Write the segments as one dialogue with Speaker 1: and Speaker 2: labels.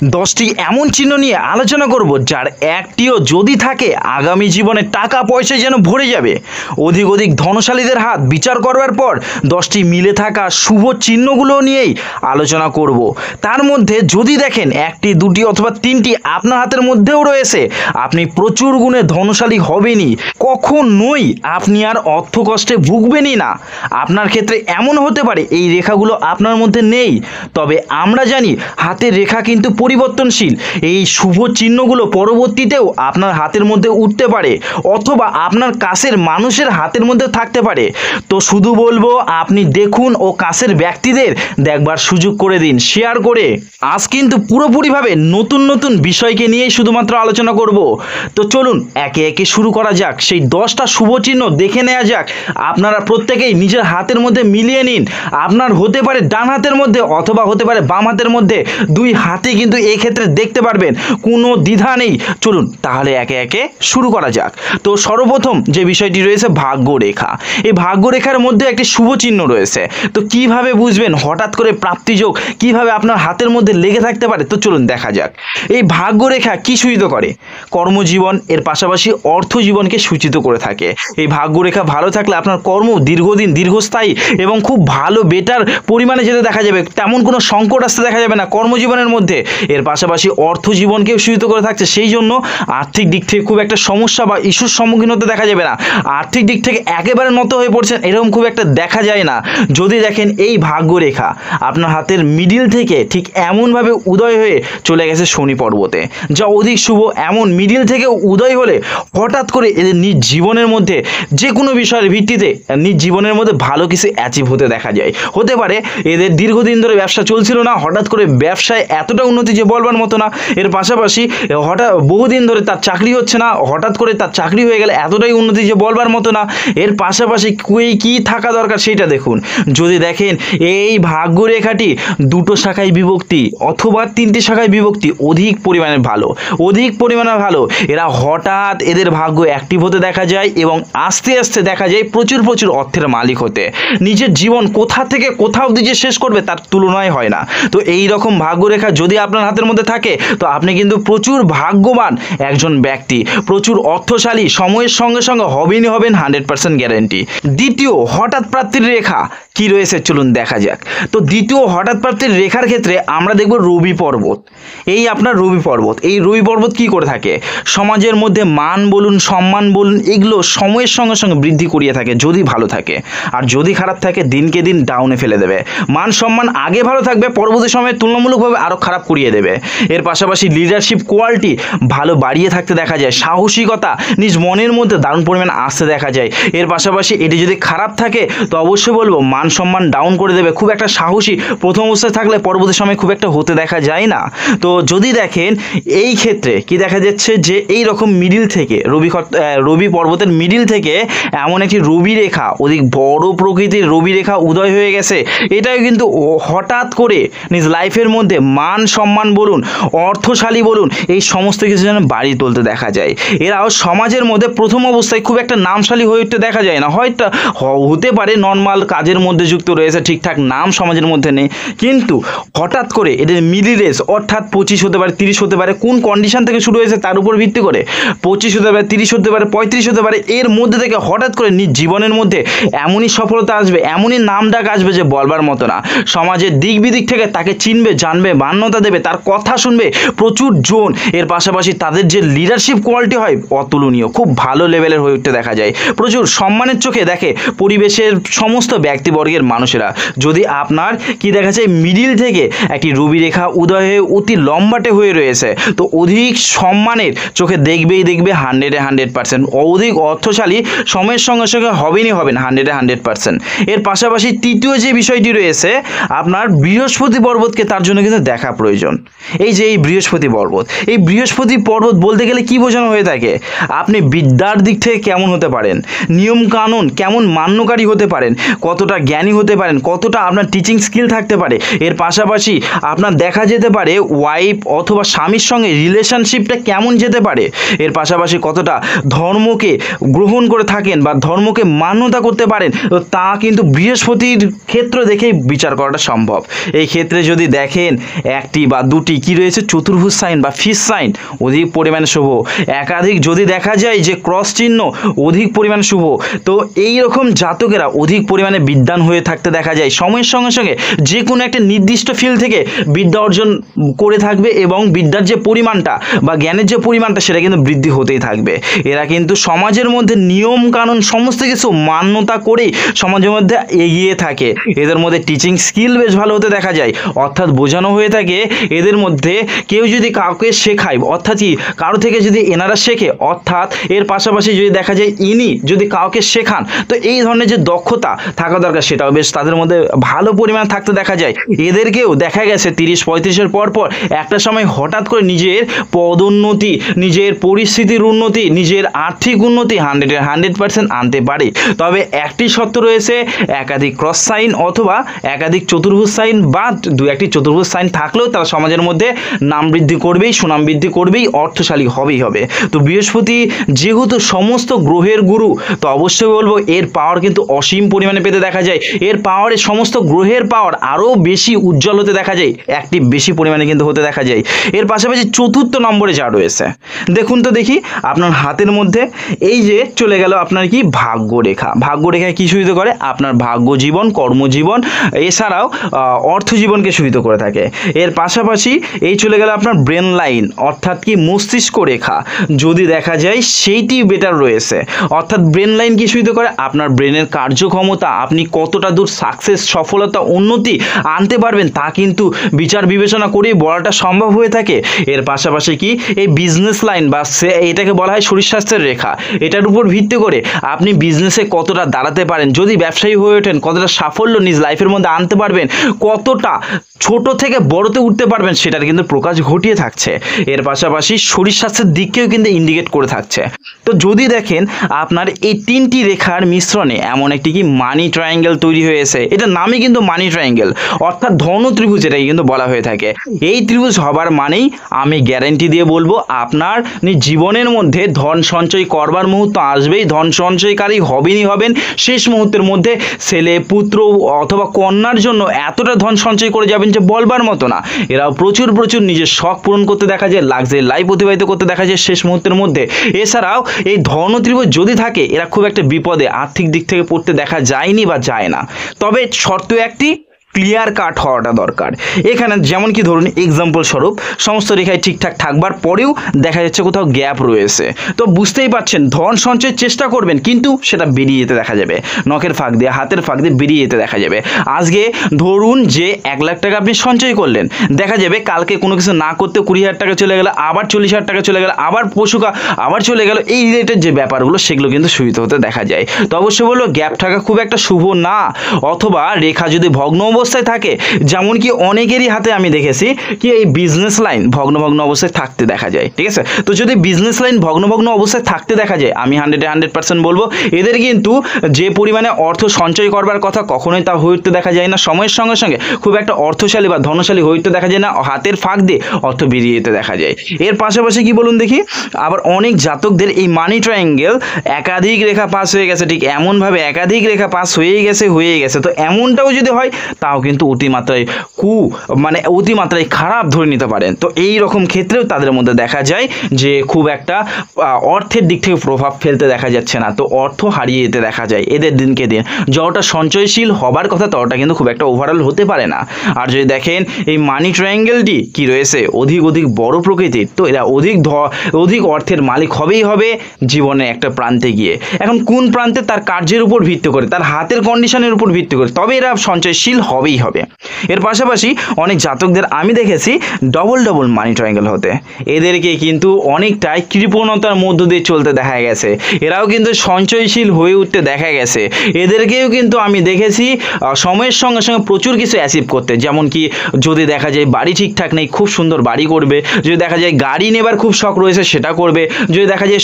Speaker 1: 10টি এমন চিহ্ন নিয়ে আলোচনা করব যার একটিও যদি থাকে আগামী জীবনে টাকা পয়সায় যেন ভরে যাবে। অধিক ধনশালীদের হাত বিচার করবার পর 10টি মিলে থাকা শুভ চিহ্নগুলো নিয়েই আলোচনা করব। তার মধ্যে যদি দেখেন 1টি 2টি অথবা 3টি আপনার হাতের মধ্যেও রয়েছে, আপনি প্রচুর গুণে ধনশালী হবেনই, কখনোই আপনি আর অর্থ কষ্টে ভুগবেনই না। আপনার ক্ষেত্রে এমন হতে পারে এই রেখাগুলো আপনার মধ্যে নেই, তবে আমরা জানি হাতের রেখা কিন্তু পরিবর্তনশীল। এই শুভ চিহ্নগুলো পরবর্তীতেও আপনার হাতের মধ্যে উঠতে পারে অথবা আপনার কাছের মানুষের হাতের মধ্যে থাকতে পারে। তো শুধু বলবো আপনি দেখুন ও কাছের ব্যক্তিদের দেখবার সুযোগ করে দিন শেয়ার করে। আজ কিন্তু পুরোপুরিভাবে নতুন বিষয়কে নিয়েই শুধুমাত্র আলোচনা করব। তো চলুন একে একে শুরু করা যাক। সেই 10টা শুভ চিহ্ন দেখে নেওয়া যাক। আপনারা প্রত্যেকেই নিজের হাতের মধ্যে মিলিয়ে নিন। আপনার হতে পারে ডান হাতের মধ্যে অথবা হতে পারে বাম হাতের মধ্যে, দুই হাতে কিন্তু এই ক্ষেত্রে দেখতে পারবেন, কোনো দ্বিধা নেই। চলুন তাহলে একে একে শুরু করা যাক। তো সর্বপ্রথম যে বিষয়টি রয়েছে ভাগ্যরেখা। এই ভাগ্যরেখার মধ্যে একটি শুভ চিহ্ন রয়েছে। তো কিভাবে বুঝবেন হঠাৎ করে প্রাপ্তিযোগ কিভাবে আপনার হাতের মধ্যে লেগে থাকতে পারে, তো চলুন দেখা যাক। এই ভাগ্যরেখা কি সূচিত করে? কর্মজীবন, এর পাশাপাশি অর্থ জীবনকে সূচিত করে থাকে। এই ভাগ্যরেখা ভালো থাকলে আপনার কর্ম দীর্ঘদিন দীর্ঘস্থায়ী এবং খুব ভালো বেটার পরিমাণে যেতে দেখা যাবে, তেমন কোনো সংকট আসতে দেখা যাবে না কর্মজীবনের মধ্যে। এর পাশাপাশি অর্থ জীবনকেও সূচিত করে থাকছে, সেই জন্য আর্থিক দিক থেকে খুব একটা সমস্যা বা ইস্যুর সম্মুখীন হতে দেখা যাবে না। আর্থিক দিক থেকে একেবারে নত হয়ে পড়ছেন এরকম খুব একটা দেখা যায় না। যদি দেখেন এই ভাগ্যরেখা আপনার হাতের মিডিল থেকে ঠিক এমনভাবে উদয় হয়ে চলে গেছে শনি পর্বতে, যা অধিক শুভ। এমন মিডিল থেকে উদয় হলে হঠাৎ করে এদের নিজ জীবনের মধ্যে যে কোনো বিষয়ের ভিত্তিতে নিজ জীবনের মধ্যে ভালো কিছু অ্যাচিভ হতে দেখা যায়। হতে পারে এদের দীর্ঘদিন ধরে ব্যবসা চলছিল না, হঠাৎ করে ব্যবসায় এতটা উন্নতি যে বলবার মতো না। এর পাশাপাশি হঠাৎ বহুদিন ধরে তার চাকরি হচ্ছে না, হঠাৎ করে তার চাকরি হয়ে গেলে এতটাই উন্নতি যে বলবার মতো না। এর পাশাপাশি কি থাকা দরকার সেটা দেখুন। যদি দেখেন এই ভাগ্যরেখাটি 2টো শাখায় বিভক্তি অথবা 3টি শাখায় বিভক্তি, অধিক পরিমাণে ভালো। এরা হঠাৎ এদের ভাগ্য অ্যাক্টিভ হতে দেখা যায় এবং আস্তে আস্তে দেখা যায় প্রচুর অর্থের মালিক হতে। নিজের জীবন কোথা থেকে কোথাও দিয়ে শেষ করবে তার তুলনায় হয় না। তো এই রকম ভাগ্যরেখা যদি আপনার হাতের মধ্যে থাকে তো আপনি কিন্তু প্রচুর ভাগ্যবান একজন ব্যক্তি, প্রচুর অর্থশালী সময়ের সঙ্গে সঙ্গে হবেন 100% গ্যারেন্টি। দ্বিতীয় হঠাৎ প্রাপ্তির রেখা কি রয়েছে চলুন দেখা যাক। তো দ্বিতীয় হঠাৎ প্রাপ্তির রেখার ক্ষেত্রে আমরা দেখব রবি পর্বত। এই আপনার রবি পর্বত কি করে থাকে? সমাজের মধ্যে মান বলুন, সম্মান বলুন, এগুলো সময়ের সঙ্গে সঙ্গে বৃদ্ধি করিয়ে থাকে যদি ভালো থাকে। আর যদি খারাপ থাকে দিনকে দিন ডাউনে ফেলে দেবে। মান সম্মান আগে ভালো থাকবে, পরবর্তী সময়ে তুলনামূলকভাবে আরও খারাপ করিয়ে দেবে। এর পাশাপাশি লিডারশিপ কোয়ালিটি ভালো বাড়িয়ে থাকতে দেখা যায়। সাহসিকতা নিজ মনের মধ্যে দারুণ পরিমাণ আসতে দেখা যায়। এর পাশাপাশি এটি যদি খারাপ থাকে তো অবশ্যই বলবো মান সম্মান ডাউন করে দেবে। খুব একটা সাহসী প্রথম অবস্থায় থাকলে পরবর্তী সময় খুব একটা হতে দেখা যায় না। তো যদি দেখেন এই ক্ষেত্রে কি দেখা যাচ্ছে যে এই রকম মিডিল থেকে রবি পর্বতের মিডিল থেকে এমন একটি রবি রেখা, অধিক বড় প্রকৃতির রবি রেখা উদয় হয়ে গেছে। এটাও কিন্তু হঠাৎ করে নিজ লাইফের মধ্যে মান সম্মান বলুন, অর্থশালী বলুন, এই সমস্ত কিছু যেন বাড়ি তুলতে দেখা যায়। এরাও সমাজের মধ্যে প্রথম অবস্থায় খুব একটা নামশালী হয়ে উঠতে দেখা যায় না। হয়তো হতে পারে নর্মাল কাজের মধ্যে যুক্ত রয়েছে, ঠিকঠাক নাম সমাজের মধ্যে নেই, কিন্তু হঠাৎ করে এদের মিডিল এজ অর্থাৎ 25 হতে পারে, 30 হতে পারে, কোন কন্ডিশন থেকে শুরু হয়েছে তার উপর ভিত্তি করে 25 হতে পারে, 30 হতে পারে, 35 হতে পারে। এর মধ্যে থেকে হঠাৎ করে নিজ জীবনের মধ্যে এমনই সফলতা আসবে, এমনই নাম ডাক আসবে যে বলবার মতো না। সমাজের দিক বিদিক থেকে তাকে চিনবে, জানবে, মান্যতা দেবে, তার কথা শুনবে প্রচুর জন। এর পাশাপাশি তাদের যে লিডারশিপ কোয়ালিটি হয় অতুলনীয়, খুব ভালো লেভেলের হয়ে উঠতে দেখা যায়। প্রচুর সম্মানের চোখে দেখে পরিবেশের সমস্ত ব্যক্তিবর্গের মানুষেরা। যদি আপনার কি দেখা যায় মিডিল থেকে একটি রবি রেখা উদয় হয়ে অতি লম্বাটে হয়ে রয়েছে, তো অধিক সম্মানের চোখে দেখবে 100% অধিক অর্থশালী সময়ের সঙ্গে সঙ্গে হবেন 100%। এর পাশাপাশি তৃতীয় যে বিষয়টি রয়েছে আপনার বৃহস্পতি পর্বতকে তার জন্য কিন্তু দেখা প্রয়োজন। এই যে এই বৃহস্পতি পর্বত বলতে গেলে কি বোঝানো হয়ে থাকে? আপনি বিদ্যার দিক থেকে কেমন হতে পারেন, নিয়ম কানুন কেমন মান্যকারী হতে পারেন, কতটা জ্ঞানী হতে পারেন, কতটা আপনার টিচিং স্কিল থাকতে পারে। এর পাশাপাশি আপনার দেখা যেতে পারে ওয়াইফ অথবা স্বামীর সঙ্গে রিলেশনশিপটা কেমন যেতে পারে। এর পাশাপাশি কতটা ধর্মকে গ্রহণ করে থাকেন বা ধর্মকে মান্যতা করতে পারেন, তো তা কিন্তু বৃহস্পতির ক্ষেত্র দেখেই বিচার করাটা সম্ভব। এই ক্ষেত্রে যদি দেখেন 1টি বা দুটি কি রয়েছে চতুর্ভুজ সাইন বা ফিশ সাইন অধিক পরিমাণে শুভ। একাধিক যদি দেখা যায় যে ক্রস চিহ্ন অধিক পরিমাণে শুভ। তো এই রকম জাতকেরা অধিক পরিমাণে বিদ্বান হয়ে থাকতে দেখা যায়। সময়ের সঙ্গে সঙ্গে যে কোনো একটা নির্দিষ্ট ফিল্ড থেকে বিদ্যা অর্জন করে থাকবে এবং বিদ্যার যে পরিমাণটা বা জ্ঞানের যে পরিমাণটা সেটা কিন্তু বৃদ্ধি হতেই থাকবে। এরা কিন্তু সমাজের মধ্যে নিয়ম কানুন সমস্ত কিছু মান্যতা করে সমাজের মধ্যে এগিয়ে থাকে। এদের মধ্যে টিচিং স্কিল বেশ ভালো হতে দেখা যায়, অর্থাৎ বোঝানো হয়ে থাকে এদের মধ্যে কেউ যদি কাউকে শেখায়, অর্থাৎ কি কারো থেকে যদি এনারা শেখে, অর্থাৎ এর পাশাপাশি যদি দেখা যায় ইনি যদি কাউকে শেখান, তো এই ধরনের যে দক্ষতা থাকা দরকার সেটাও বেশ তাদের মধ্যে ভালো পরিমাণ থাকতে দেখা যায়। এদেরকেও দেখা গেছে 30-35-এর পর একটা সময় হঠাৎ করে নিজের পদোন্নতি, নিজের পরিস্থিতির উন্নতি, নিজের আর্থিক উন্নতি 100% আনতে পারে। তবে একটি শর্ত রয়েছে, একাধিক ক্রস সাইন অথবা একাধিক চতুর্ভুজ সাইন বা দু একটি চতুর্ভুজ সাইন থাকলেও তারা সমাজের মধ্যে নাম বৃদ্ধি করবেই, সুনাম বৃদ্ধি করবেই, অর্থশালী হবেই হবে। তো বৃহস্পতি যেহেতু সমস্ত গ্রহের গুরু, তো অবশ্যই বলবো এর পাওয়ার কিন্তু অসীম পরিমাণে পেতে দেখা যায়। এর পাওয়ারে সমস্ত গ্রহের পাওয়ার আরও বেশি উজ্জ্বল হতে দেখা যায়, একটি বেশি পরিমাণে কিন্তু হতে দেখা যায়। এর পাশাপাশি চতুর্থ নম্বরে যা রয়েছে দেখুন তো দেখি আপনার হাতের মধ্যে এই যে চলে গেল আপনার কি ভাগ্যরেখা। ভাগ্যরেখায় কি সূচিত করে? আপনার ভাগ্য জীবন, কর্মজীবন, এছাড়াও অর্থ জীবনকে সূচিত করে থাকে। এর পাশাপাশি এই চলে গেল আপনার ব্রেন লাইন, অর্থাৎ কি মস্তিষ্ক রেখা যদি দেখা যায় সেইটি বেটার রয়েছে। অর্থাৎ ব্রেন লাইন কি সূচিত করে? আপনার ব্রেনের কার্যক্ষমতা, আপনি কতটা দূর সাকসেস, সফলতা, উন্নতি আনতে পারবেন তা কিন্তু বিচার বিবেচনা করেই বলাটা সম্ভব হয়ে থাকে। এর পাশাপাশি কি এই বিজনেস লাইন বা এটাকে বলা হয় শরীর স্বাস্থ্যের রেখা, এটার উপর ভিত্তি করে আপনি বিজনেসে কতটা দাঁড়াতে পারেন, যদি ব্যবসায়ী হয়ে ওঠেন কতটা সাফল্য নিজ লাইফের মধ্যে আনতে পারবেন, কতটা ছোট থেকে বড়তে উঠতে পারবেন সেটার কিন্তু প্রকাশ ঘটিয়ে থাকছে। এর পাশাপাশি শরীর স্বাস্থ্যের দিককেও কিন্তু ইন্ডিকেট করে থাকছে। তো যদি দেখেন আপনার এই তিনটি রেখার মিশ্রণে এমন একটি কি মানি ট্রায়াঙ্গেল তৈরি হয়েছে, এটা নামই কিন্তু মানি ট্রায়াঙ্গেল, অর্থাৎ ধন ত্রিভুজ এটাকে কিন্তু বলা হয়ে থাকে। এই ত্রিভুজ হবার মানেই আমি গ্যারান্টি দিয়ে বলবো আপনার জীবনের মধ্যে ধন সঞ্চয় করবার মুহূর্ত আসবেই, ধন সঞ্চয়কারী হবেন। শেষ মুহূর্তের মধ্যে ছেলে, পুত্র অথবা কন্যার জন্য এতটা ধন সঞ্চয় করে যাবেন যে বলবার মতো না। এরাও প্রচুর নিজের শখ পূরণ করতে দেখা যায়, লাক্সারি লাইফ অতিবাহিত করতে দেখা যায় শেষ মুহূর্তের মধ্যে। এছাড়াও এই ধন ত্রিভুজ যদি থাকে এরা খুব একটা বিপদে আর্থিক দিক থেকে পড়তে দেখা যায়নি বা যায় না। তবে শর্ত একটি, ক্লিয়ার কাট হওয়াটা দরকার। এখানে যেমন কি ধরুন এক্সাম্পল স্বরূপ সমস্ত রেখায় ঠিকঠাক থাকবার পরেও দেখা যাচ্ছে কোথাও গ্যাপ রয়েছে, তো বুঝতেই পারছেন ধন সঞ্চয়ের চেষ্টা করবেন কিন্তু সেটা বেরিয়ে যেতে দেখা যাবে, নখের ফাঁক দিয়ে, হাতের ফাঁক দিয়ে বেরিয়ে যেতে দেখা যাবে। আজকে ধরুন যে 1 লাখ টাকা আপনি সঞ্চয় করলেন, দেখা যাবে কালকে কোনো কিছু না করতে 20,000 টাকা চলে গেল, আবার 40,000 টাকা চলে গেল, আবার পশুকা আবার চলে গেল। এই রিলেটেড যে ব্যাপারগুলো সেগুলো কিন্তু সূচিত হতে দেখা যায়। তো অবশ্যই বলবো গ্যাপ থাকা খুব একটা শুভ না, অথবা রেখা যদি ভগ্ন অবস্থায় থাকে, যেমন কি অনেকেরই হাতে আমি দেখেছি কি এই বিজনেস লাইন ভগ্ন অবস্থায় থাকতে দেখা যায়। ঠিক আছে, তো যদি বিজনেস লাইন ভগ্ন অবস্থায় থাকতে দেখা যায়, আমি 100% বলবো এদের কিন্তু যে পরিমাণে অর্থ সঞ্চয় করবার কথা কখনোই তা হয়ে উঠতে দেখা যায় না। সময়ের সঙ্গে সঙ্গে খুব একটা অর্থশালী বা ধনশালী হয়ে উঠতে দেখা যায় না, হাতের ফাঁক দিয়ে অর্থ বেরিয়ে যেতে দেখা যায়। এর পাশাপাশি কি বলুন দেখি, আবার অনেক জাতকদের এই মানি ট্রায়াঙ্গেল একাধিক রেখা পাস হয়ে গেছে, ঠিক এমনভাবে একাধিক রেখা পাস হয়ে গেছে। তো এমনটাও যদি হয় তাও কিন্তু অতিমাত্রায় অতিমাত্রায় খারাপ ধরে নিতে পারেন। তো এই রকম ক্ষেত্রেও তাদের মধ্যে দেখা যায় যে খুব একটা অর্থের দিক থেকে প্রভাব ফেলতে দেখা যাচ্ছে না, তো অর্থ হারিয়ে যেতে দেখা যায় এদের দিনকে দিন। যতটা সঞ্চয়শীল হবার কথা ততটা কিন্তু খুব একটা ওভারঅল হতে পারে না। আর যদি দেখেন এই মানি ট্রায়াঙ্গেলটি কি রয়েছে অধিক বড় প্রকৃতির, তো এরা অধিক অর্থের মালিক হবেই হবে জীবনে একটা প্রান্তে গিয়ে। এখন কোন প্রান্তে তার কার্যের উপর ভিত্তি করে, তার হাতের কন্ডিশনের উপর ভিত্তি করে তবে এরা সঞ্চয়শীল হবেই হবে। এর পাশাপাশি অনেক জাতকদের আমি দেখেছি ডবল মানি ট্রায়াঙ্গেল হতে, এদেরকে কিন্তু অনেকটাই কৃপণতার মধ্য দিয়ে চলতে দেখা গেছে, এরাও কিন্তু সঞ্চয়শীল হয়ে উঠতে দেখা গেছে। এদেরকেও কিন্তু আমি দেখেছি সময়ের সঙ্গে সঙ্গে প্রচুর কিছু অ্যাচিভ করতে, যেমন কি যদি দেখা যায় বাড়ি ঠিকঠাক নেই খুব সুন্দর বাড়ি করবে, যদি দেখা যায় গাড়ি নেবার খুব শখ রয়েছে সেটা করবে, যদি দেখা যায়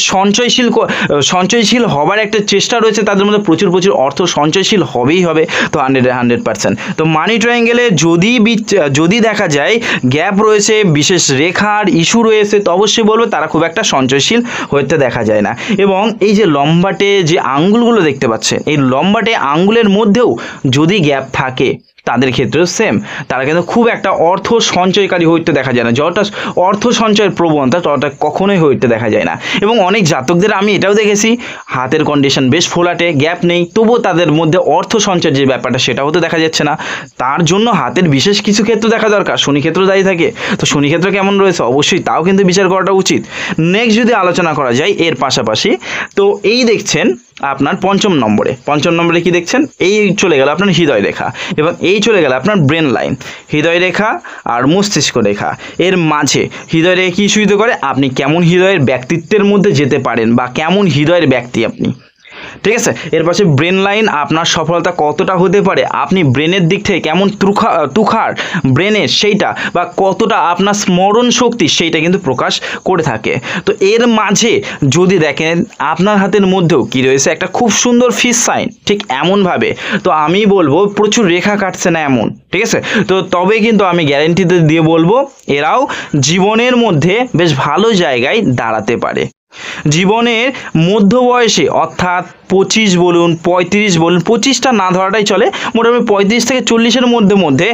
Speaker 1: সঞ্চয়শীল হবার একটা চেষ্টা রয়েছে তাদের মধ্যে প্রচুর অর্থ সঞ্চয়শীল হবেই হবে। তো 100%। তো মানি ট্রায়াঙ্গেলে যদি দেখা যায় গ্যাপ রয়েছে, বিশেষ রেখার ইস্যু রয়েছে, তো অবশ্যই বলবো তারা খুব একটা সঞ্চয়শীল হতে দেখা যায় না। এবং এই যে লম্বাটে যে আঙ্গুলগুলো দেখতে পাচ্ছেন, এই লম্বাটে আঙ্গুলের মধ্যেও যদি গ্যাপ থাকে তাদের ক্ষেত্রেও সেম, তারা কিন্তু খুব একটা অর্থ সঞ্চয়কারী হইতে দেখা যায় না। যতটা অর্থ সঞ্চয়ের প্রবণতা ততটা কখনোই হইতে দেখা যায় না। এবং অনেক জাতকদের আমি এটাও দেখেছি হাতের কন্ডিশন বেশ ফোলাটে, গ্যাপ নেই, তবুও তাদের মধ্যে অর্থ সঞ্চয়ের যে ব্যাপারটা সেটা হতে দেখা যাচ্ছে না। তার জন্য হাতের বিশেষ কিছু ক্ষেত্র দেখা দরকার। শনি ক্ষেত্র দায়ী থাকে, তো শনি ক্ষেত্র কেমন রয়েছে অবশ্যই তাও কিন্তু বিচার করাটা উচিত। নেক্সট যদি আলোচনা করা যায় এর পাশাপাশি, তো এই দেখছেন আপনার পঞ্চম নম্বরে কি দেখছেন, এই চলে গেল আপনার হৃদয় রেখা, এবং এই চলে গেল আপনার ব্রেন লাইন। হৃদয় রেখা আর মস্তিষ্ক রেখা এর মাঝে হৃদয় রেখা কি সূচিত করে আপনি কেমন হৃদয়ের ব্যক্তিত্বের মধ্যে যেতে পারেন বা কেমন হৃদয়ের ব্যক্তি আপনি, ঠিক আছে। এর পাশে ব্রেন লাইন আপনার সফলতা কতটা হতে পারে, আপনি ব্রেনের দিক থেকে কেমন তুখার ব্রেনের সেইটা, বা কতটা আপনার স্মরণ শক্তি সেইটা কিন্তু প্রকাশ করে থাকে। তো এর মাঝে যদি দেখেন আপনার হাতের মধ্যেও কি রয়েছে একটা খুব সুন্দর ফিশ সাইন, ঠিক এমনভাবে তো আমি বলবো প্রচুর রেখা কাটছে না এমন, ঠিক আছে। তো তবে কিন্তু আমি গ্যারেন্টিতে দিয়ে বলবো এরাও জীবনের মধ্যে বেশ ভালো জায়গায় দাঁড়াতে পারে। জীবনের মধ্য বয়সে অর্থাৎ 25 বলুন 35 বলুন, 25টা না ধরাটাই চলে, মোটামুটি 35 থেকে 40-এর মধ্যে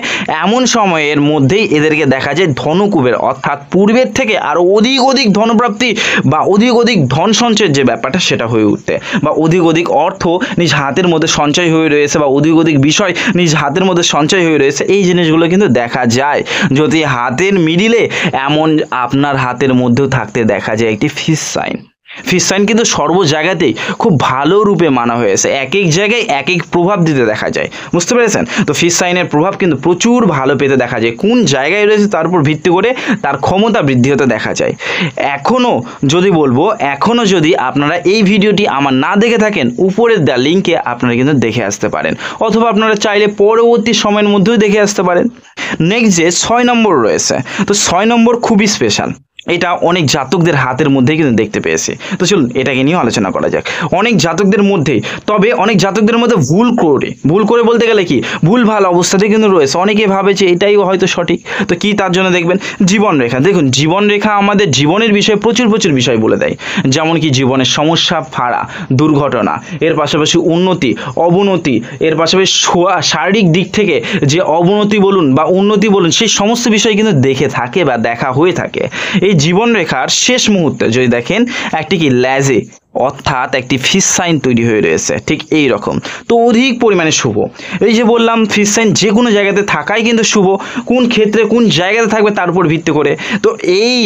Speaker 1: এমন সময়ের মধ্যেই এদেরকে দেখা যায় ধনকুবের, অর্থাৎ পূর্বের থেকে আরও অধিক ধনপ্রাপ্তি বা অধিক ধন সঞ্চয়ের যে ব্যাপারটা সেটা হয়ে উঠতে, বা অধিক অর্থ নিজ হাতের মধ্যে সঞ্চয় হয়ে রয়েছে, বা অধিক বিষয় নিজ হাতের মধ্যে সঞ্চয় হয়ে রয়েছে। এই জিনিসগুলো কিন্তু দেখা যায় যদি হাতের মিডিলে এমন আপনার হাতের মধ্যেও থাকতে দেখা যায় একটি ফিশ সাইন। ফিশ সাইন কিন্তু সর্ব জায়গাতেই খুব ভালো রূপে মানা হয়েছে, এক এক জায়গায় এক এক প্রভাব দিতে দেখা যায়, বুঝতে পেরেছেন। তো ফিশ সাইনের প্রভাব কিন্তু প্রচুর ভালো পেতে দেখা যায়, কোন জায়গায় রয়েছে তার উপর ভিত্তি করে তার ক্ষমতা বৃদ্ধি হতে দেখা যায়। এখনও যদি আপনারা এই ভিডিওটি আমার না দেখে থাকেন, উপরের দেওয়া লিঙ্কে আপনারা কিন্তু দেখে আসতে পারেন, অথবা আপনারা চাইলে পরবর্তী সময়ের মধ্যেও দেখে আসতে পারেন। নেক্সট যে 6 নম্বর রয়েছে, তো 6 নম্বর খুবই স্পেশাল, এটা অনেক জাতকদের হাতের মধ্যেই কিন্তু দেখতে পেয়েছি। তো চলুন এটাকে নিয়েও আলোচনা করা যাক। অনেক জাতকদের মধ্যে ভুল করে বলতে গেলে কি ভুল ভালো অবস্থাতে কিন্তু রয়েছে, অনেকে ভাবে যে এটাই হয়তো সঠিক। তো কি তার জন্য দেখবেন জীবনরেখা। দেখুন জীবনরেখা আমাদের জীবনের বিষয়ে প্রচুর বিষয় বলে দেয়, যেমন কি জীবনের সমস্যা, ফাড়া, দুর্ঘটনা, এর পাশাপাশি উন্নতি, অবনতি, এর পাশাপাশি শারীরিক দিক থেকে যে অবনতি বলুন বা উন্নতি বলুন, সেই সমস্ত বিষয় কিন্তু দেখে থাকে বা দেখা হয়ে থাকে। এই জীবনরেখার শেষ মুহূর্তে যদি দেখেন একটি কি ল্যাজে, অর্থাৎ একটি ফিশ সাইন তৈরি হয়ে রয়েছে, ঠিক এই রকম, তো অধিক পরিমাণে শুভ। এই যে বললাম ফিশ সাইন যে কোনো জায়গাতে থাকাই কিন্তু শুভ, কোন ক্ষেত্রে কোন জায়গাতে থাকবে তার উপর ভিত্তি করে। তো এই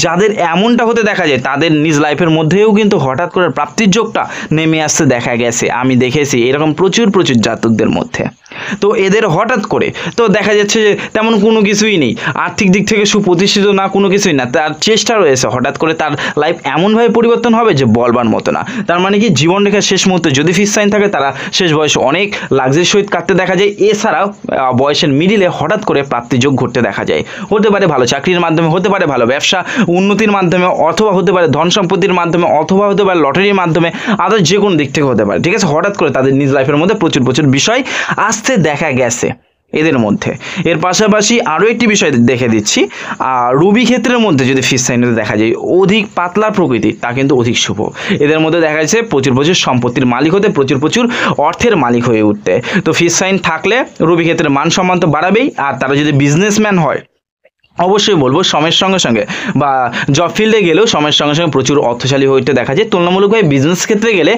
Speaker 1: যাদের এমনটা হতে দেখা যায় তাদের নিজ লাইফের মধ্যেও কিন্তু হঠাৎ করে প্রাপ্তির যোগটা নেমে আসতে দেখা গেছে, আমি দেখেছি এরকম প্রচুর জাতকদের মধ্যে। তো এদের হঠাৎ করে তো দেখা যাচ্ছে যে তেমন কোনো কিছুই নেই, আর্থিক দিক থেকে সুপ্রতিষ্ঠিত না, কোনো কিছুই না, তার চেষ্টা রয়েছে, হঠাৎ করে তার লাইফ এমনভাবে পরিবর্তন হবে যে বলবার মতো না। তার মানে কি জীবনরেখার শেষ মুহূর্তে যদি ফিশ সাইন থাকে তারা শেষ বয়সে অনেক লাক্সারির সহিত কাটতে দেখা যায়। এছাড়াও বয়সের মিডিলে হঠাৎ করে প্রাপ্তিযোগ ঘটতে দেখা যায়, হতে পারে ভালো চাকরির মাধ্যমে, হতে পারে ভালো ব্যবসা উন্নতির মাধ্যমে, অথবা হতে পারে ধন সম্পত্তির মাধ্যমে, অথবা হতে পারে লটারির মাধ্যমে, আদার যে কোনো দিক থেকে হতে পারে, ঠিক আছে। হঠাৎ করে তাদের নিজ লাইফের মধ্যে প্রচুর বিষয় আসতে দেখা গেছে এদের মধ্যে। এর পাশাপাশি আরও একটি বিষয় দেখে দিচ্ছি, রবি ক্ষেত্রের মধ্যে যদি ফিশ সাইন দেখা যায় অধিক পাতলা প্রকৃতি, তা কিন্তু অধিক শুভ। এদের মধ্যে দেখা যাচ্ছে প্রচুর সম্পত্তির মালিক হতে, প্রচুর অর্থের মালিক হয়ে উঠতে। তো ফিশ সাইন থাকলে রবি ক্ষেত্রে মান সম্মান তো বাড়াবেই, আর তারা যদি বিজনেসম্যান হয় অবশ্যই বলবো সময়ের সঙ্গে সঙ্গে বা জব ফিল্ডে গেলেও সময়ের সঙ্গে সঙ্গে প্রচুর অর্থশালী হইতে দেখা যায়। তুলনামূলকভাবে বিজনেস ক্ষেত্রে গেলে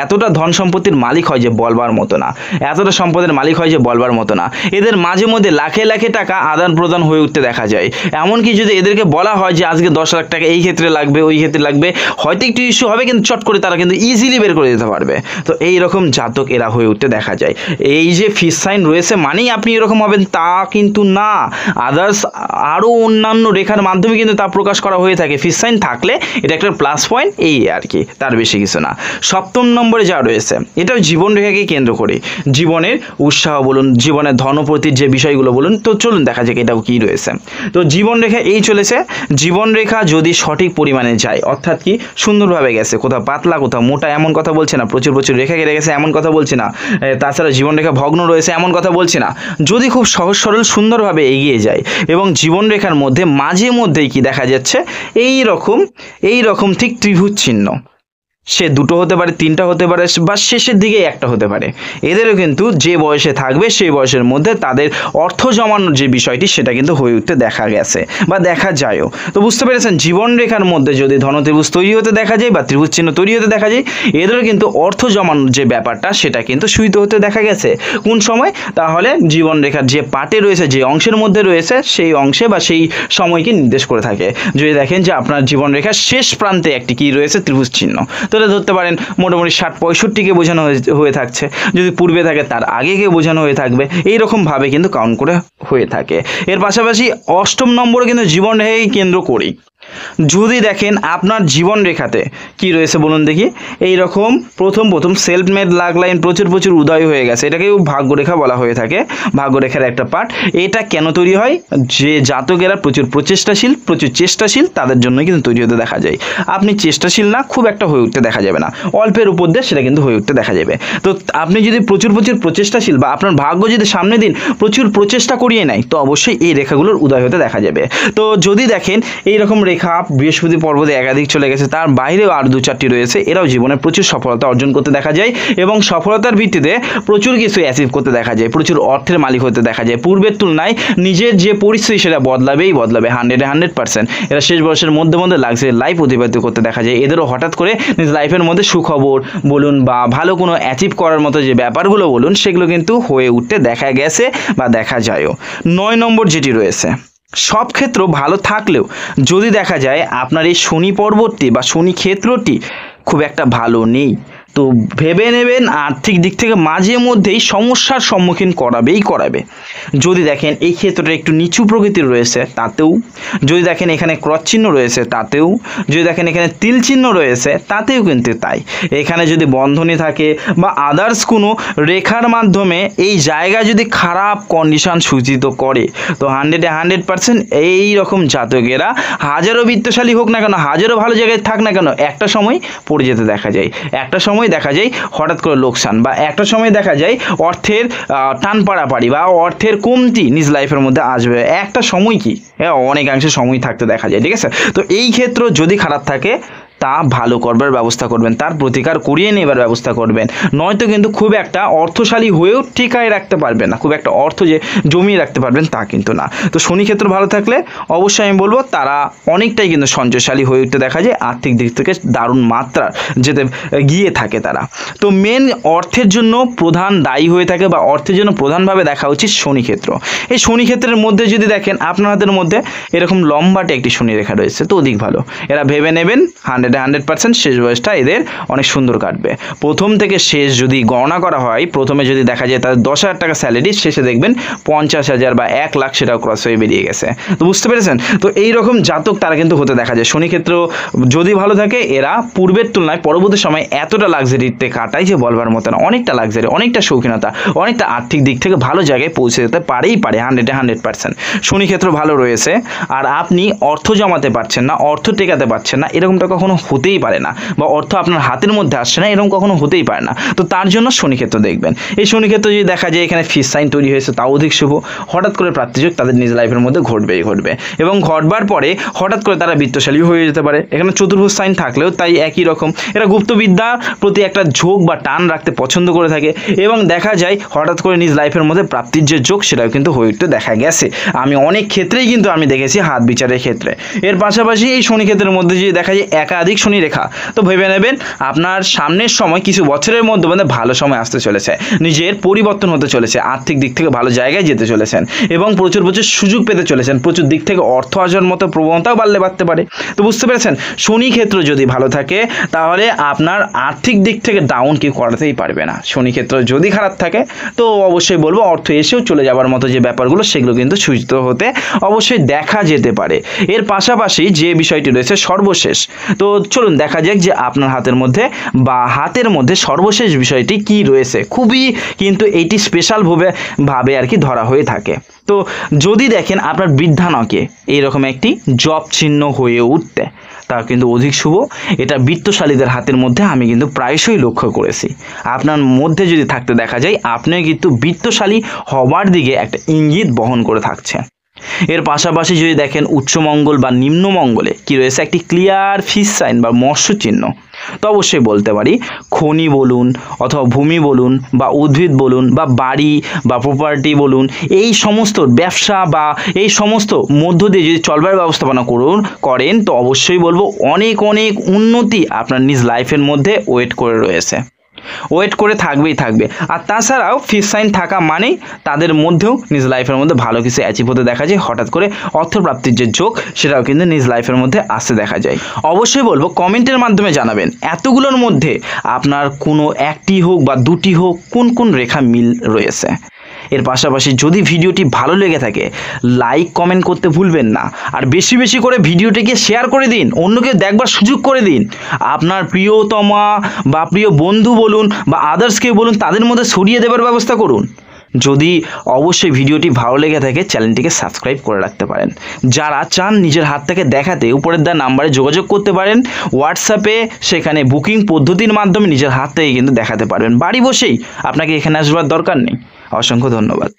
Speaker 1: এতটা ধন সম্পত্তির মালিক হয় যে বলবার মতো না, এতটা সম্পদের মালিক হয় যে বলবার মতো না। এদের মাঝে মধ্যে লাখে টাকা আদান প্রদান হয়ে উঠতে দেখা যায়। এমনকি যদি এদেরকে বলা হয় যে আজকে 10 লাখ টাকা এই ক্ষেত্রে লাগবে, ওই ক্ষেত্রে লাগবে, হয়তো একটু ইস্যু হবে, কিন্তু চট করে তারা কিন্তু ইজিলি বের করে দিতে পারবে। তো এই রকম জাতক এরা হয়ে উঠতে দেখা যায়। এই যে ফিশ সাইন রয়েছে মানেই আপনি এরকম হবেন তা কিন্তু না, আরও অন্যান্য রেখার মাধ্যমে কিন্তু তা প্রকাশ করা হয়ে থাকে। ফিশ সাইন থাকলে এটা একটা প্লাস পয়েন্ট, এই আর কি, তার বেশি কিছু না। 7 নম্বরে যা রয়েছে এটাও জীবন রেখাকে কেন্দ্র করে জীবনের উৎসাহ বলুন, জীবনের ধনপ্রতির যে বিষয়গুলো বলুন। তো চলুন দেখা যাক এটাও কি রয়েছে। তো জীবন রেখা এই চলেছে, জীবন রেখা যদি সঠিক পরিমাণে যায়, অর্থাৎ কি সুন্দরভাবে গেছে, কোথাও পাতলা কোথাও মোটা এমন কথা বলছে না, প্রচুর রেখা কেটে গেছে এমন কথা বলছি না, তাছাড়া জীবন রেখা ভগ্ন রয়েছে এমন কথা বলছি না। যদি খুব সহজ সরল সুন্দরভাবে এগিয়ে যায় এবং জীবন রেখার মধ্যে মাঝে মধ্যেই কি দেখা যাচ্ছে এই রকম ঠিক ত্রিভুজ চিহ্ন, সে দুটো হতে পারে, তিনটা হতে পারে, বা শেষের দিকে একটা হতে পারে। এদেরও কিন্তু যে বয়সে থাকবে সেই বয়সের মধ্যে তাদের অর্থ জমানোর যে বিষয়টি সেটা কিন্তু হয়ে উঠতে দেখা গেছে বা দেখা যায়ও। তো বুঝতে পেরেছেন, জীবনরেখার মধ্যে যদি ধনত্রিভুজ তৈরি হতে দেখা যায় বা ত্রিভুজ চিহ্ন তৈরি হতে দেখা যায়, এদেরও কিন্তু অর্থ জমানোর যে ব্যাপারটা সেটা কিন্তু সুইত হতে দেখা গেছে। কোন সময়? তাহলে জীবনরেখার যে পার্টে রয়েছে, যে অংশের মধ্যে রয়েছে, সেই অংশে বা সেই সময়কে নির্দেশ করে থাকে। যদি দেখেন যে আপনার জীবনরেখার শেষ প্রান্তে একটি কি রয়েছে, ত্রিভুজ চিহ্ন, তাহলে ধরতে পারেন মোটামুটি 60-65কে বোঝানো হয়ে থাকছে। যদি পূর্বে থাকে তার আগেকে বোঝানো হয়ে থাকবে। এইরকমভাবে কিন্তু কাউন্ট করে হয়ে থাকে। এর পাশাপাশি 8ম নম্বরে কিন্তু জীবনরেখাকে কেন্দ্র করেই যদি দেখেন আপনার জীবন রেখাতে কি রয়েছে বলুন দেখি, এই রকম প্রথম সেলফ মেড লাগ লাইন প্রচুর উদয় হয়ে গেছে, এটাকেও ভাগ্যরেখা বলা হয়ে থাকে, ভাগ্যরেখার একটা পার্ট। এটা কেন তৈরি হয়? যে জাতকেরা প্রচুর চেষ্টাশীল তাদের জন্য কিন্তু তৈরি হতে দেখা যায়। আপনি চেষ্টাশীল না, খুব একটা হয়ে উঠতে দেখা যাবে না, অল্পের উপর দিয়ে সেটা কিন্তু হয়ে উঠতে দেখা যাবে। তো আপনি যদি প্রচুর প্রচেষ্টাশীল বা আপনার ভাগ্য যদি সামনের দিন প্রচুর প্রচেষ্টা করিয়ে নেয়, তো অবশ্যই এই রেখাগুলোর উদয় হতে দেখা যাবে। তো যদি দেখেন এইরকম রেখা বৃহস্পতি পর্বতে একাধিক চলে গেছে, তার বাইরেও আর 2-4টি রয়েছে, এরাও জীবনে প্রচুর সফলতা অর্জন করতে দেখা যায় এবং সফলতার ভিত্তিতে প্রচুর কিছু অ্যাচিভ করতে দেখা যায়, প্রচুর অর্থের মালিক হতে দেখা যায়। পূর্বের তুলনায় নিজের যে পরিস্থিতি সেটা বদলাবে 100%। এরা শেষ বয়সের মধ্যে লাক্সারি লাইফ অতিবাহিত করতে দেখা যায়। এদেরও হঠাৎ করে নিজ লাইফের মধ্যে সুখবর বলুন বা ভালো কোনো অ্যাচিভ করার মতো যে ব্যাপারগুলো বলুন, সেগুলো কিন্তু হয়ে উঠতে দেখা গেছে বা দেখা যায়ও। 9 নম্বর যেটি রয়েছে, সব ক্ষেত্র ভালো থাকলেও যদি দেখা যায় আপনার এই শনি পর্বতটি বা শনি ক্ষেত্রটি খুব একটা ভালো নেই, তো ভেবে নেবেন আর্থিক দিক থেকে মাঝে মধ্যেই সমস্যার সম্মুখীন করাবে। যদি দেখেন এই ক্ষেত্রটা একটু নিচু প্রকৃতির রয়েছে তাতেও, যদি দেখেন এখানে ক্রস চিহ্ন রয়েছে তাতেও, যদি দেখেন এখানে তিল চিহ্ন রয়েছে তাতেও কিন্তু তাই। এখানে যদি বন্ধনী থাকে বা আদার্স কোনো রেখার মাধ্যমে এই জায়গায় যদি খারাপ কন্ডিশন সূচিত করে, তো 100% এই রকম জাতকেরা হাজারো বিত্তশালী হোক না কেন, হাজারো ভালো জায়গায় থাক না কেন, একটা সময় পড়ে যেতে দেখা যায়। একটা সময় দেখা যায় হঠাৎ করে লোকসান, বা একটা সময় দেখা যায় অর্থের টান পাড়াপাড়ি বা অর্থের কমতি নিজ লাইফের মধ্যে আসবে। একটা সময় কি অনেকাংশে সময় থাকতে দেখা যায়, ঠিক আছে? তো এই ক্ষেত্র যদি খারাপ থাকে তা ভালো করবার ব্যবস্থা করবেন, তার প্রতিকার করিয়ে নেবার ব্যবস্থা করবেন, নয়তো কিন্তু খুব একটা অর্থশালী হয়েও টিকায় রাখতে পারবেন না, খুব একটা অর্থ যে জমিয়ে রাখতে পারবেন তা কিন্তু না। তো শনি ক্ষেত্র ভালো থাকলে অবশ্যই আমি বলবো তারা অনেকটাই কিন্তু সঞ্চয়শালী হয়ে উঠতে দেখা যায়, আর্থিক দিক থেকে দারুণ মাত্রা যেতে গিয়ে থাকে তারা। তো মেন অর্থের জন্য প্রধান দায়ী হয়ে থাকে বা অর্থের জন্য প্রধানভাবে দেখা উচিত শনি ক্ষেত্র। এই শনি ক্ষেত্রের মধ্যে যদি দেখেন আপনার হাতের মধ্যে এরকম লম্বাটে একটি শনি রেখা রয়েছে, তো অধিক ভালো। এরা ভেবে নেবেন 100% শেষ বয়সটা এদের অনেক সুন্দর কাটবে। প্রথম থেকে শেষ যদি গণনা করা হয়, প্রথমে যদি দেখা যায় তাদের 10,000 টাকা স্যালারি, শেষে দেখবেন 50,000 বা 1 লাখ সেটাও ক্রস হয়ে বেরিয়ে গেছে। তো বুঝতে পেরেছেন, তো এইরকম জাতক তারা কিন্তু হতে দেখা যায়। শনি ক্ষেত্র যদি ভালো থাকে এরা পূর্বের তুলনায় পরবর্তী সময় এতটা লাক্সারিতে কাটায় যে বলবার মতো না, অনেকটা লাক্সারি, অনেকটা শৌখিনতা, অনেকটা আর্থিক দিক থেকে ভালো জায়গায় পৌঁছে যেতে পারে 100%। শনি ক্ষেত্র ভালো রয়েছে আর আপনি অর্থ জমাতে পারছেন না, অর্থ টেকাতে পারছেন না, এরকমটা কখনো হতেই পারে না, বা অর্থ আপনার হাতের মধ্যে আসছে না, এরকম কখনো হতেই পারে না। তো তার জন্য শনি ক্ষেত্র দেখবেন। এই শনি ক্ষেত্র যদি দেখা যায় এখানে ফিস সাইন তৈরি হয়েছে, তাও অধিক শুভ। হঠাৎ করে প্রাপ্তিযোগ তাদের নিজ লাইফের মধ্যে ঘটবে এবং ঘটবার পরে হঠাৎ করে তারা বিত্তশালী হয়ে যেতে পারে। এখানে চতুর্ভুজ সাইন থাকলেও তাই একই রকম, এরা গুপ্তবিদ্যার প্রতি একটা ঝোঁক বা টান রাখতে পছন্দ করে থাকে এবং দেখা যায় হঠাৎ করে নিজ লাইফের মধ্যে প্রাপ্তির যে যোগ সেটাও কিন্তু হয়ে উঠতে দেখা গেছে। আমি অনেক ক্ষেত্রেই কিন্তু আমি দেখেছি হাত বিচারের ক্ষেত্রে। এর পাশাপাশি এই শনি ক্ষেত্রের মধ্যে যদি দেখা যায় একাধিক শনি রেখা, তো ভেবে নেবেন আপনার সামনের সময় কিছু বছরের মধ্যে ভালো সময় আসতে চলেছে, নিজের পরিবর্তন হতে চলেছে, আর্থিক দিক থেকে ভালো জায়গায় যেতে চলেছেন এবং প্রচুর সুযোগ পেতে চলেছেন, প্রচুর দিক থেকে অর্থ আসার মতো প্রবণতাও বাড়তে পারে। তো বুঝতে পেরেছেন, শনি ক্ষেত্র যদি ভালো থাকে তাহলে আপনার আর্থিক দিক থেকে ডাউন কেউ করাতেই পারবে না। শনি ক্ষেত্র যদি খারাপ থাকে তো অবশ্যই বলবো অর্থ এসেও চলে যাওয়ার মতো যে ব্যাপারগুলো সেগুলো কিন্তু সূচিত হতে অবশ্যই দেখা যেতে পারে। এর পাশাপাশি যে বিষয়টি রয়েছে সর্বশেষ, তো চলুন দেখা যাক যে আপনার হাতের মধ্যে সর্বশেষ বিষয়টি কি রয়েছে। খুবই কিন্তু এইটি স্পেশাল ভাবে আর কি ধরা হয়ে থাকে। তো যদি দেখেন আপনার বৃদ্ধানকে এইরকম একটি জব চিহ্ন হয়ে উঠতে, তা কিন্তু অধিক শুভ। এটা বিত্তশালীদের হাতের মধ্যে আমি কিন্তু প্রায়শই লক্ষ্য করেছি। আপনার মধ্যে যদি থাকতে দেখা যায় আপনিও কিন্তু বিত্তশালী হওয়ার দিকে একটা ইঙ্গিত বহন করে থাকছেন। এর পাশাপাশি যদি দেখেন উচ্চমঙ্গল বা নিম্নমঙ্গলে কি রয়েছে, একটি ক্লিয়ার ফিশ সাইন বা মৎস্য চিহ্ন, তো অবশ্যই বলতে পারি খনি বলুন অথবা ভূমি বলুন বা উদ্ভিদ বলুন বা বাড়ি বা প্রপার্টি বলুন, এই সমস্ত ব্যবসা বা এই সমস্ত মধ্য দিয়ে যদি চলবার ব্যবস্থাপনা করেন তো অবশ্যই বলবো অনেক অনেক উন্নতি আপনার নিজ লাইফের মধ্যে ওয়েট করে রয়েছে, ওয়েট করে থাকবেই থাকবে। আর তাছাড়াও ফিশ সাইন থাকা মানেই তাদের মধ্যেও নিজ লাইফের মধ্যে ভালো কিছু অ্যাচিভ হতে দেখা যায়, হঠাৎ করে অর্থপ্রাপ্তির যে যোগ সেটাও কিন্তু নিজ লাইফের মধ্যে আসতে দেখা যায়। অবশ্যই বলবো কমেন্টের মাধ্যমে জানাবেন এতগুলোর মধ্যে আপনার কোনো একটি হোক বা দুটি হোক কোন কোন রেখা মিল রয়েছে। এর পাশাপাশি যদি ভিডিওটি ভালো লেগে থাকে লাইক কমেন্ট করতে ভুলবেন না, আর বেশি বেশি করে ভিডিওটিকে শেয়ার করে দিন, অন্যকে দেখবার সুযোগ করে দিন। আপনার প্রিয়তমা বা প্রিয় বন্ধু বলুন বা আদার্সকে বলুন, তাদের মধ্যে ছড়িয়ে দেবার ব্যবস্থা করুন। যদি অবশ্যই ভিডিওটি ভালো লেগে থাকে চ্যানেলটিকে সাবস্ক্রাইব করে রাখতে পারেন। যারা চান নিজের হাত থেকে দেখাতে উপরের দেওয়া নাম্বারে যোগাযোগ করতে পারেন হোয়াটসঅ্যাপে, সেখানে বুকিং পদ্ধতির মাধ্যমে নিজের হাত থেকে কিন্তু দেখাতে পারবেন, বাড়ি বসেই, আপনাকে এখানে আসবার দরকার নেই। অসংখ্য ধন্যবাদ।